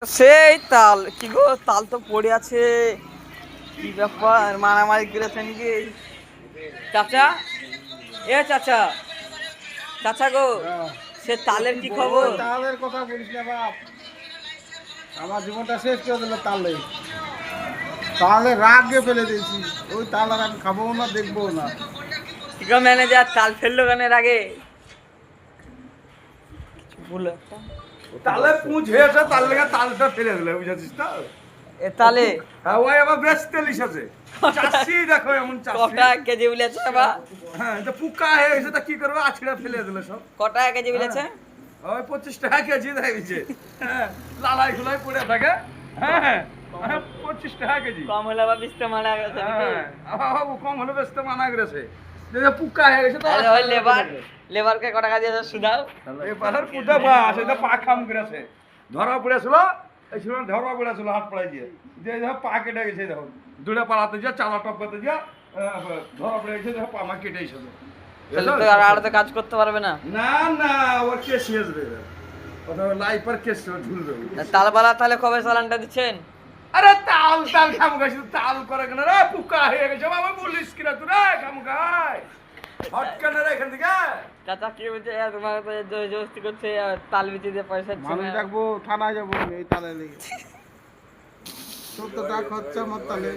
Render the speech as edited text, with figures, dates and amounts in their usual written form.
সেই তাল কি গো, তাল তো পড়ে আছে। কি ব্যাপার, মারামারি করেছে নাকি? চাচা, এ চাচা, চাচা গো, সে তালের কি খবর? তালের কথা বলিস না বাপ, আমার জীবনটা শেষ করে দিল তালে। তালে রাগে ফেলে দিয়েছি, ওই তাল আর আমি খাবো না, দেখবো না। কি গো ম্যানেজার, তাল ফেললো গানের আগে? বলো একটা। তালে পুঁজ হয়েছে, তার লেগে তালটা ফেলে দিলে, বুঝেছিস তো? এ তালে হ্যাঁ, ওই আবার বেশ তেলিশ আছে। চাষি দেখো এমন চাষি। কটা কেজি বলেছে বা? হ্যাঁ, এটা পুকা হয়ে গেছে, তা কি করবে, আছড়ে ফেলে দিলে সব। কটা কেজি বলেছে? ওই 25 টাকা কেজি দেখছে। হ্যাঁ, লালাই গুলাই পড়ে থাকে। হ্যাঁ, 25 টাকা কেজি। কম হলে বা 20 মারা গেছে নাকি? হ্যাঁ, বাবু কম হলে বেচতে মানা করেছে। যে পুকা হয়ে গেছে তো। আরে ওই লেবারকে কটা কাজ দিয়েছে সুদাও? এবার পুটা বা সেটা পা খাম করেছে। ধরা পড়েছিল, এই সময় ধরা পড়েছিল হাত পড়াই দিয়ে। যে দেখো পা কেটে গেছে, দেখো দুটা পালাতে যা, চালা টপ করতে যা, ধরা পড়ে গেছে, দেখো পা মা কেটে গেছে। তাহলে তো আর তো কাজ করতে পারবে না। না না, ওর কেস হয়ে যাবে, ওটা লাইফার কেস ঝুলবে। তালবালা তাহলে কবে চালানটা দিচ্ছেন? আরে তাল তাল খাম গাছ, তাল করে কেন রে, পুকা হয়ে গেছে বাবা, বলিস কিনা তুই রে খাম গায় হট কেন রে এখান থেকে। চাচা কি বলছে, তোমার তো জোস্তি করছে, তাল বিচি দিয়ে পয়সা দিচ্ছে মানুষ না। ডাকবো, থানায় যাবো এই তালে লেগে। 14 টাকা খরচা আমার তালে।